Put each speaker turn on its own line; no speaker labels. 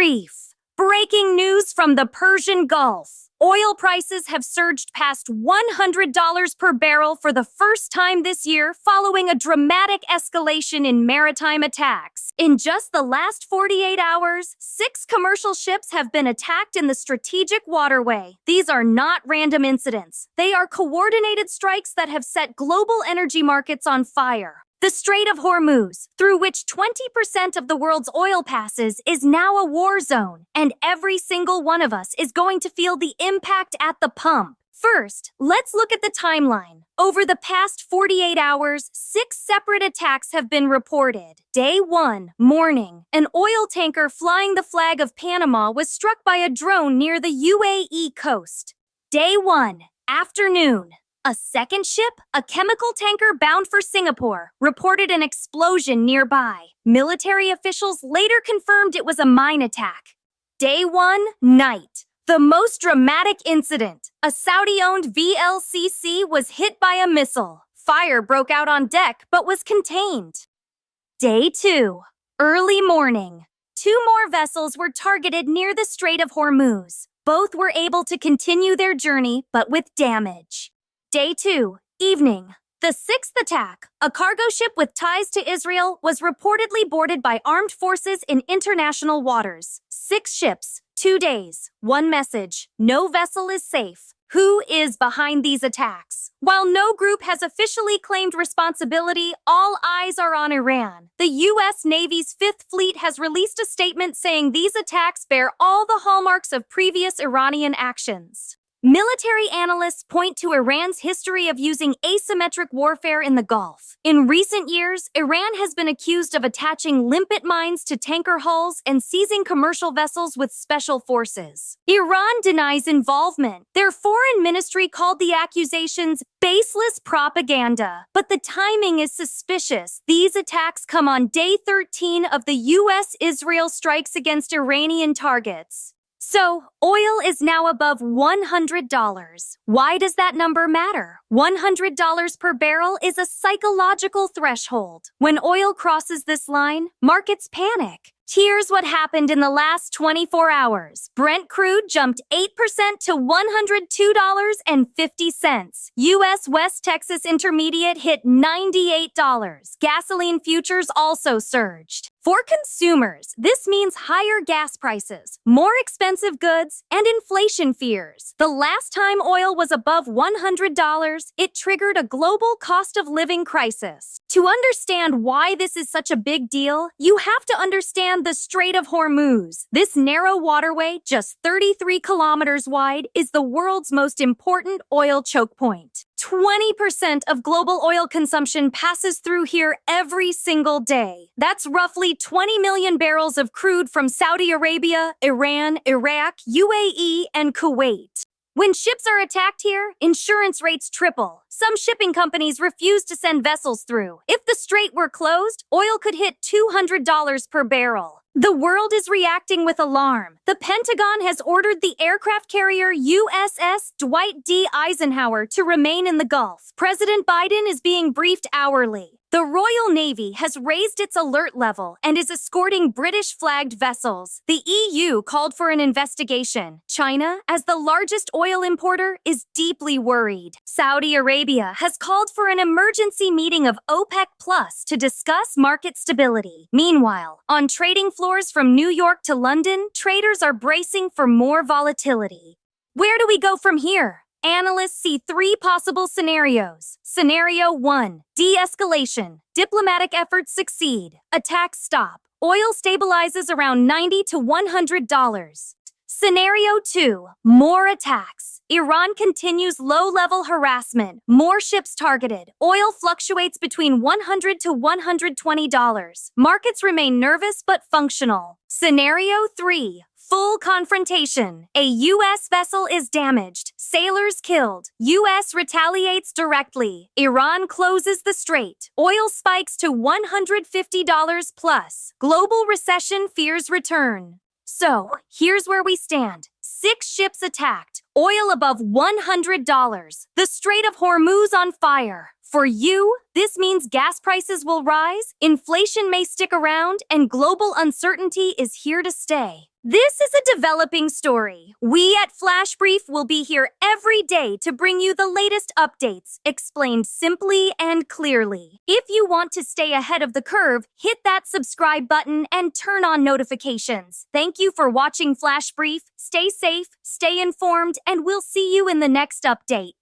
grief! Breaking news from the Persian Gulf. Oil prices have surged past $100 per barrel for the first time this year following a dramatic escalation in maritime attacks. In just the last 48 hours, 6 commercial ships have been attacked in the strategic waterway. These are not random incidents. They are coordinated strikes that have set global energy markets on fire. The Strait of Hormuz, through which 20% of the world's oil passes, is now a war zone, and every single one of us is going to feel the impact at the pump. First, let's look at the timeline. Over the past 48 hours, 6 separate attacks have been reported. Day 1, morning. An oil tanker flying the flag of Panama was struck by a drone near the UAE coast. Day 1, afternoon. A second ship, a chemical tanker bound for Singapore, reported an explosion nearby. Military officials later confirmed it was a mine attack. Day 1, night. The most dramatic incident. A Saudi-owned VLCC was hit by a missile. Fire broke out on deck but was contained. Day 2, early morning. 2 more vessels were targeted near the Strait of Hormuz. Both were able to continue their journey but with damage. Day 2, evening. The 6th attack, a cargo ship with ties to Israel, was reportedly boarded by armed forces in international waters. 6 ships, 2 days, 1 message. No vessel is safe. Who is behind these attacks? While no group has officially claimed responsibility, all eyes are on Iran. The U.S. Navy's 5th Fleet has released a statement saying these attacks bear all the hallmarks of previous Iranian actions. Military analysts point to Iran's history of using asymmetric warfare in the Gulf. In recent years, Iran has been accused of attaching limpet mines to tanker hulls and seizing commercial vessels with special forces. Iran denies involvement. Their foreign ministry called the accusations baseless propaganda, but the timing is suspicious. These attacks come on day 13 of the U.S.-Israel strikes against Iranian targets. So, oil is now above $100. Why does that number matter? $100 per barrel is a psychological threshold. When oil crosses this line, markets panic. Here's what happened in the last 24 hours. Brent crude jumped 8% to $102.50. U.S. West Texas Intermediate hit $98. Gasoline futures also surged. For consumers, this means higher gas prices, more expensive goods, and inflation fears. The last time oil was above $100, it triggered a global cost of living crisis. To understand why this is such a big deal, you have to understand the Strait of Hormuz. This narrow waterway, just 33 kilometers wide, is the world's most important oil choke point. 20% of global oil consumption passes through here every single day. That's roughly 20 million barrels of crude from Saudi Arabia, Iran, Iraq, UAE, and Kuwait. When ships are attacked here, insurance rates triple. Some shipping companies refuse to send vessels through. If the strait were closed, oil could hit $200 per barrel. The world is reacting with alarm. The Pentagon has ordered the aircraft carrier USS Dwight D. Eisenhower to remain in the Gulf. President Biden is being briefed hourly. The Royal Navy has raised its alert level and is escorting British-flagged vessels. The EU called for an investigation. China, as the largest oil importer, is deeply worried. Saudi Arabia has called for an emergency meeting of OPEC Plus to discuss market stability. Meanwhile, on trading floors from New York to London, traders are bracing for more volatility. Where do we go from here? Analysts see 3 possible scenarios. Scenario 1, de-escalation. Diplomatic efforts succeed. Attacks stop. Oil stabilizes around $90 to $100. Scenario 2, more attacks. Iran continues low-level harassment. More ships targeted. Oil fluctuates between $100 to $120. Markets remain nervous but functional. Scenario 3, full confrontation. A U.S. vessel is damaged. Sailors killed. U.S. retaliates directly. Iran closes the strait. Oil spikes to $150 plus. Global recession fears return. So, here's where we stand. 6 ships attacked. Oil above $100. The Strait of Hormuz on fire. For you, this means gas prices will rise, inflation may stick around, and global uncertainty is here to stay. This is a developing story. We at Flash Brief will be here every day to bring you the latest updates, explained simply and clearly. If you want to stay ahead of the curve, hit that subscribe button and turn on notifications. Thank you for watching Flash Brief. Stay safe, stay informed, and we'll see you in the next update.